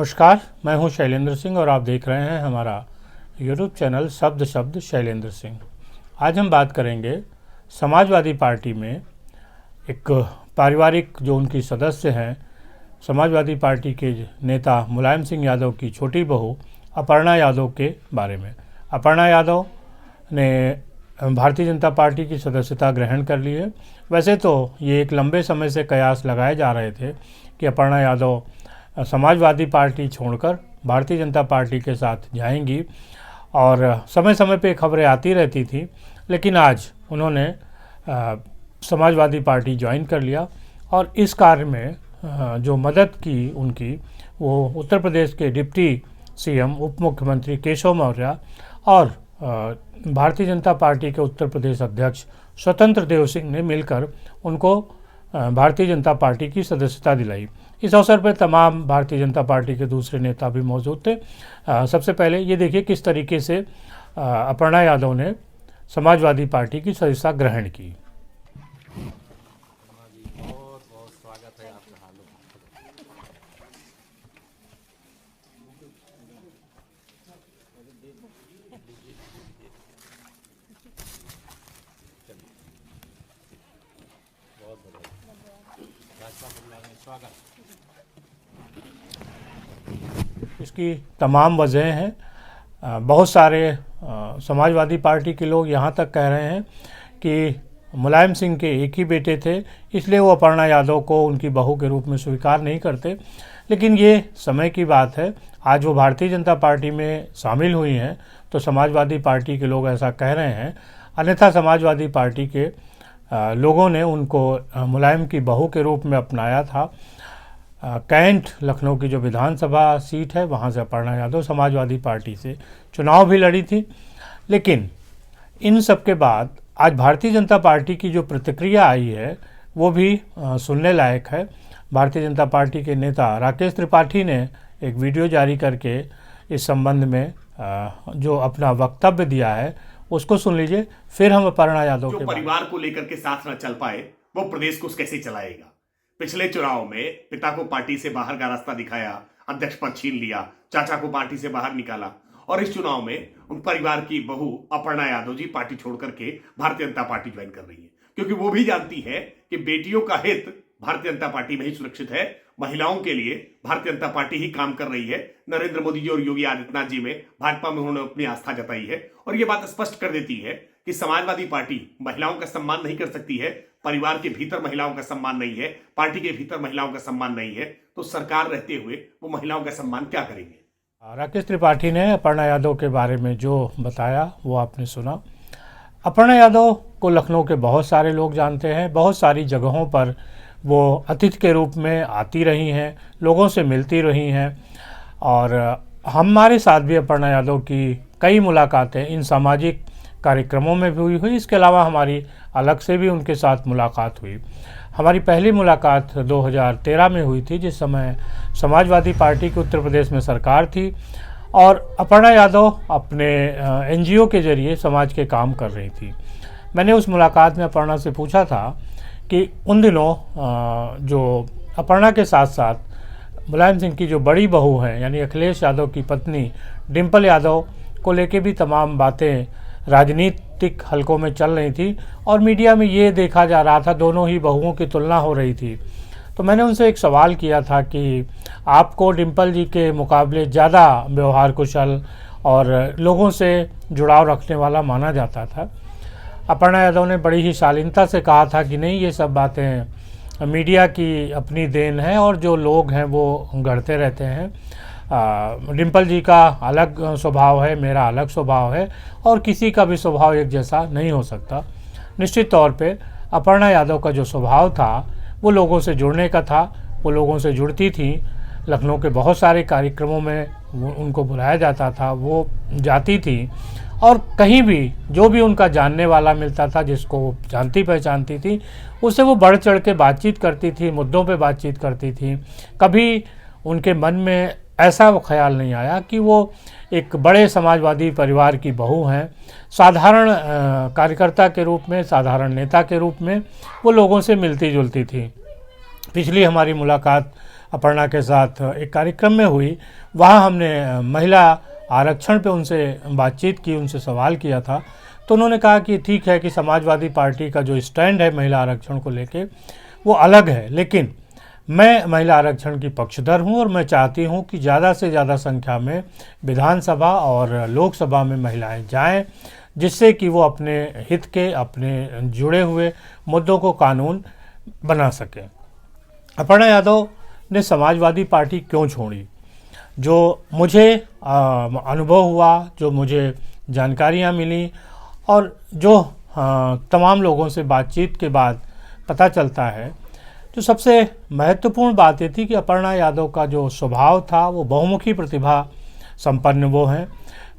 नमस्कार, मैं हूं शैलेंद्र सिंह और आप देख रहे हैं हमारा यूट्यूब चैनल शब्द शब्द शैलेंद्र सिंह। आज हम बात करेंगे समाजवादी पार्टी में एक पारिवारिक जो उनकी सदस्य हैं, समाजवादी पार्टी के नेता मुलायम सिंह यादव की छोटी बहू अपर्णा यादव के बारे में। अपर्णा यादव ने भारतीय जनता पार्टी की सदस्यता ग्रहण कर ली है। वैसे तो ये एक लंबे समय से कयास लगाए जा रहे थे कि अपर्णा यादव समाजवादी पार्टी छोड़कर भारतीय जनता पार्टी के साथ जाएंगी और समय समय पे खबरें आती रहती थी, लेकिन आज उन्होंने समाजवादी पार्टी ज्वाइन कर लिया और इस कार्य में जो मदद की उनकी वो उत्तर प्रदेश के डिप्टी सीएम उप मुख्यमंत्री केशव मौर्य और भारतीय जनता पार्टी के उत्तर प्रदेश अध्यक्ष स्वतंत्र देव सिंह ने मिलकर उनको भारतीय जनता पार्टी की सदस्यता दिलाई। इस अवसर पर तमाम भारतीय जनता पार्टी के दूसरे नेता भी मौजूद थे। सबसे पहले ये देखिए किस तरीके से अपर्णा यादव ने समाजवादी पार्टी की सदस्यता ग्रहण की। बहुत बहुत स्वागत है आपका। बहुत बढ़िया स्वागत। इसकी तमाम वजह हैं। बहुत सारे समाजवादी पार्टी के लोग यहाँ तक कह रहे हैं कि मुलायम सिंह के एक ही बेटे थे, इसलिए वो अपर्णा यादव को उनकी बहू के रूप में स्वीकार नहीं करते। लेकिन ये समय की बात है, आज वो भारतीय जनता पार्टी में शामिल हुई हैं तो समाजवादी पार्टी के लोग ऐसा कह रहे हैं। अन्यथा समाजवादी पार्टी के लोगों ने उनको मुलायम की बहू के रूप में अपनाया था। कैंट लखनऊ की जो विधानसभा सीट है वहाँ से अपर्णा यादव समाजवादी पार्टी से चुनाव भी लड़ी थी। लेकिन इन सब के बाद आज भारतीय जनता पार्टी की जो प्रतिक्रिया आई है वो भी सुनने लायक है। भारतीय जनता पार्टी के नेता राकेश त्रिपाठी ने एक वीडियो जारी करके इस संबंध में जो अपना वक्तव्य दिया है उसको सुन लीजिए, फिर हम अपर्णा यादव जो के परिवार को लेकर के साथ न चल पाए वो प्रदेश को कैसे चलाएगा। पिछले चुनाव में पिता को पार्टी से बाहर का रास्ता दिखाया, अध्यक्ष पद छीन लिया, चाचा को पार्टी से बाहर निकाला और इस चुनाव में उन परिवार की बहू अपर्णा यादव जी पार्टी छोड़ करके भारतीय जनता पार्टी ज्वाइन कर रही है, क्योंकि वो भी जानती है कि बेटियों का हित भारतीय जनता पार्टी में ही सुरक्षित है। महिलाओं के लिए भारतीय जनता पार्टी ही काम कर रही है। नरेंद्र मोदी जी और योगी आदित्यनाथ जी में भाजपा में उन्होंने अपनी आस्था जताई है और ये बात स्पष्ट कर देती है कि समाजवादी पार्टी महिलाओं का सम्मान नहीं कर सकती है, परिवार के भीतर महिलाओं का सम्मान नहीं है, पार्टी के भीतर महिलाओं का सम्मान नहीं है, तो सरकार रहते हुए वो महिलाओं का सम्मान क्या करेंगे। राकेश त्रिपाठी ने अपर्णा यादव के बारे में जो बताया वो आपने सुना। अपर्णा यादव को लखनऊ के बहुत सारे लोग जानते हैं। बहुत सारी जगहों पर वो अतिथि के रूप में आती रही हैं, लोगों से मिलती रही हैं और हमारे साथ भी अपर्णा यादव की कई मुलाकातें इन सामाजिक कार्यक्रमों में भी हुई। इसके अलावा हमारी अलग से भी उनके साथ मुलाकात हुई। हमारी पहली मुलाकात 2013 में हुई थी, जिस समय समाजवादी पार्टी की उत्तर प्रदेश में सरकार थी और अपर्णा यादव अपने एनजीओ के जरिए समाज के काम कर रही थी। मैंने उस मुलाकात में अपर्णा से पूछा था कि उन दिनों जो अपर्णा के साथ साथ मुलायम सिंह की जो बड़ी बहू हैं यानी अखिलेश यादव की पत्नी डिम्पल यादव को लेके भी तमाम बातें राजनीतिक हलकों में चल रही थी और मीडिया में ये देखा जा रहा था, दोनों ही बहुओं की तुलना हो रही थी। तो मैंने उनसे एक सवाल किया था कि आपको डिम्पल जी के मुकाबले ज़्यादा व्यवहार कुशल और लोगों से जुड़ाव रखने वाला माना जाता था। अपर्णा यादव ने बड़ी ही शालीनता से कहा था कि नहीं, ये सब बातें मीडिया की अपनी देन है और जो लोग हैं वो गढ़ते रहते हैं। डिम्पल जी का अलग स्वभाव है, मेरा अलग स्वभाव है और किसी का भी स्वभाव एक जैसा नहीं हो सकता। निश्चित तौर पे अपर्णा यादव का जो स्वभाव था वो लोगों से जुड़ने का था। वो लोगों से जुड़ती थी, लखनऊ के बहुत सारे कार्यक्रमों में उनको बुलाया जाता था, वो जाती थी और कहीं भी जो भी उनका जानने वाला मिलता था, जिसको वो जानती पहचानती थी, उससे वो बढ़ चढ़ के बातचीत करती थी, मुद्दों पे बातचीत करती थी। कभी उनके मन में ऐसा वो ख्याल नहीं आया कि वो एक बड़े समाजवादी परिवार की बहू हैं। साधारण कार्यकर्ता के रूप में, साधारण नेता के रूप में वो लोगों से मिलती जुलती थी। पिछली हमारी मुलाकात अपर्णा के साथ एक कार्यक्रम में हुई। वहाँ हमने महिला आरक्षण पे उनसे बातचीत की, उनसे सवाल किया था। तो उन्होंने कहा कि ठीक है कि समाजवादी पार्टी का जो स्टैंड है महिला आरक्षण को लेके वो अलग है, लेकिन मैं महिला आरक्षण की पक्षधर हूं और मैं चाहती हूं कि ज़्यादा से ज़्यादा संख्या में विधानसभा और लोकसभा में महिलाएं जाएं, जिससे कि वो अपने हित के, अपने जुड़े हुए मुद्दों को कानून बना सकें। अपर्णा यादव ने समाजवादी पार्टी क्यों छोड़ी? जो मुझे अनुभव हुआ, जो मुझे जानकारियां मिली और जो तमाम लोगों से बातचीत के बाद पता चलता है, जो सबसे महत्वपूर्ण बात ये थी कि अपर्णा यादव का जो स्वभाव था वो बहुमुखी प्रतिभा संपन्न वो हैं।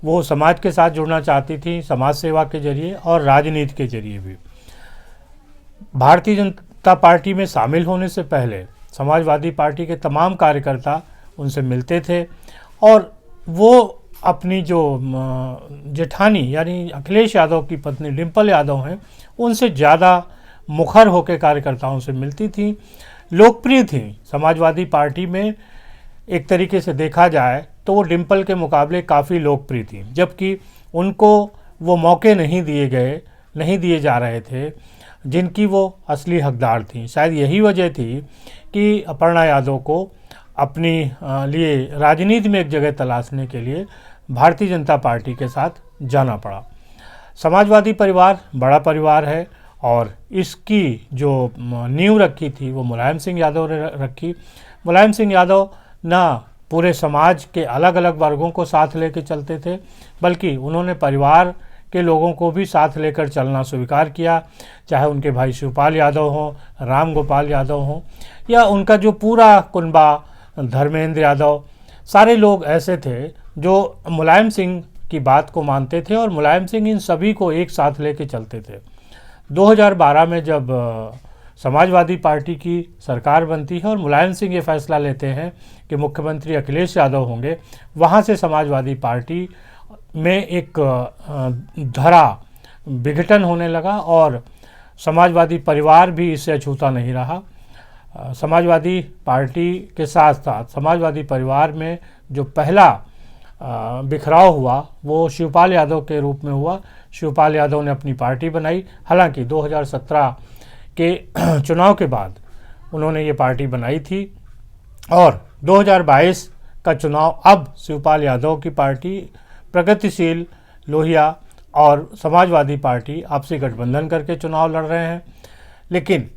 वो समाज के साथ जुड़ना चाहती थी, समाज सेवा के जरिए और राजनीति के जरिए भी। भारतीय जनता पार्टी में शामिल होने से पहले समाजवादी पार्टी के तमाम कार्यकर्ता उनसे मिलते थे और वो अपनी जो जेठानी यानी अखिलेश यादव की पत्नी डिम्पल यादव हैं, उनसे ज़्यादा मुखर होकर कार्यकर्ताओं से मिलती थी, लोकप्रिय थी। समाजवादी पार्टी में एक तरीके से देखा जाए तो वो डिम्पल के मुकाबले काफ़ी लोकप्रिय थी, जबकि उनको वो मौके नहीं दिए जा रहे थे जिनकी वो असली हकदार थी। शायद यही वजह थी कि अपर्णा यादव को अपनी लिए राजनीति में एक जगह तलाशने के लिए भारतीय जनता पार्टी के साथ जाना पड़ा। समाजवादी परिवार बड़ा परिवार है और इसकी जो नींव रखी थी वो मुलायम सिंह यादव ने रखी। मुलायम सिंह यादव ना पूरे समाज के अलग अलग वर्गों को साथ लेकर चलते थे, बल्कि उन्होंने परिवार के लोगों को भी साथ लेकर चलना स्वीकार किया, चाहे उनके भाई शिवपाल यादव हों, राम गोपाल यादव हों, या उनका जो पूरा कुनबा धर्मेंद्र यादव, सारे लोग ऐसे थे जो मुलायम सिंह की बात को मानते थे और मुलायम सिंह इन सभी को एक साथ लेके चलते थे। 2012 में जब समाजवादी पार्टी की सरकार बनती है और मुलायम सिंह ये फैसला लेते हैं कि मुख्यमंत्री अखिलेश यादव होंगे, वहाँ से समाजवादी पार्टी में एक विघटन होने लगा और समाजवादी परिवार भी इससे अछूता नहीं रहा। समाजवादी पार्टी के साथ साथ समाजवादी परिवार में जो पहला बिखराव हुआ वो शिवपाल यादव के रूप में हुआ। शिवपाल यादव ने अपनी पार्टी बनाई, हालांकि 2017 के चुनाव के बाद उन्होंने ये पार्टी बनाई थी और 2022 का चुनाव अब शिवपाल यादव की पार्टी, प्रगतिशील लोहिया और समाजवादी पार्टी आपसी गठबंधन करके चुनाव लड़ रहे हैं। लेकिन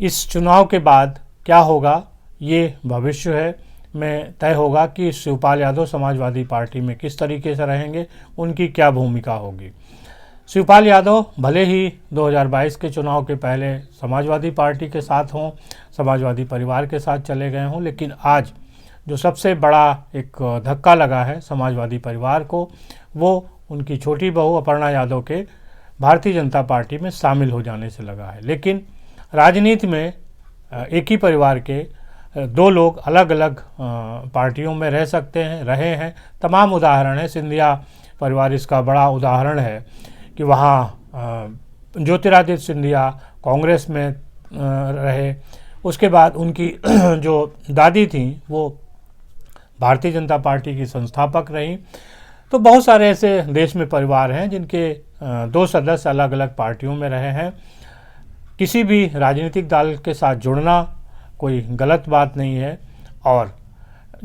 इस चुनाव के बाद क्या होगा ये भविष्य है में तय होगा कि शिवपाल यादव समाजवादी पार्टी में किस तरीके से रहेंगे, उनकी क्या भूमिका होगी। शिवपाल यादव भले ही 2022 के चुनाव के पहले समाजवादी पार्टी के साथ हों, समाजवादी परिवार के साथ चले गए हों, लेकिन आज जो सबसे बड़ा एक धक्का लगा है समाजवादी परिवार को, वो उनकी छोटी बहू अपर्णा यादव के भारतीय जनता पार्टी में शामिल हो जाने से लगा है। लेकिन राजनीति में एक ही परिवार के दो लोग अलग अलग पार्टियों में रह सकते हैं, रहे हैं। तमाम उदाहरण है, सिंधिया परिवार इसका बड़ा उदाहरण है कि वहाँ ज्योतिरादित्य सिंधिया कांग्रेस में रहे, उसके बाद उनकी जो दादी थी वो भारतीय जनता पार्टी की संस्थापक रहीं। तो बहुत सारे ऐसे देश में परिवार हैं जिनके दो सदस्य अलग अलग पार्टियों में रहे हैं। किसी भी राजनीतिक दल के साथ जुड़ना कोई गलत बात नहीं है और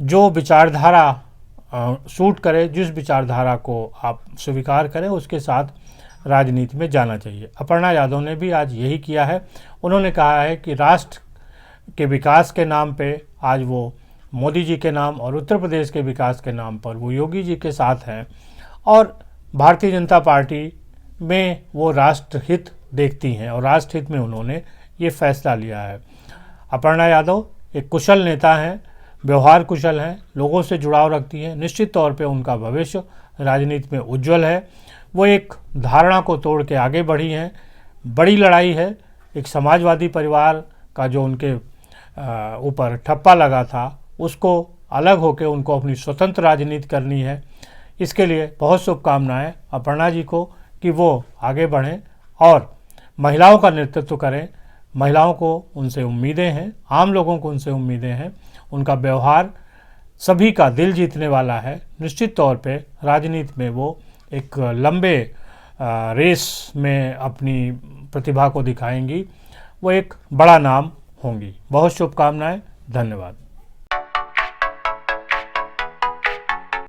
जो विचारधारा सूट करे, जिस विचारधारा को आप स्वीकार करें, उसके साथ राजनीति में जाना चाहिए। अपर्णा यादव ने भी आज यही किया है। उन्होंने कहा है कि राष्ट्र के विकास के नाम पे आज वो मोदी जी के नाम और उत्तर प्रदेश के विकास के नाम पर वो योगी जी के साथ हैं और भारतीय जनता पार्टी में वो राष्ट्रहित देखती हैं और राष्ट्रहित में उन्होंने ये फैसला लिया है। अपर्णा यादव एक कुशल नेता हैं, व्यवहार कुशल हैं, लोगों से जुड़ाव रखती हैं। निश्चित तौर पे उनका भविष्य राजनीति में उज्जवल है। वो एक धारणा को तोड़ के आगे बढ़ी हैं। बड़ी लड़ाई है, एक समाजवादी परिवार का जो उनके ऊपर ठप्पा लगा था उसको अलग होकर उनको अपनी स्वतंत्र राजनीति करनी है। इसके लिए बहुत शुभकामनाएं अपर्णा जी को कि वो आगे बढ़ें और महिलाओं का नेतृत्व करें, महिलाओं को उनसे उम्मीदें हैं, आम लोगों को उनसे उम्मीदें हैं। उनका व्यवहार सभी का दिल जीतने वाला है। निश्चित तौर पे राजनीति में वो एक लंबे रेस में अपनी प्रतिभा को दिखाएंगी, वो एक बड़ा नाम होंगी। बहुत शुभकामनाएं, धन्यवाद।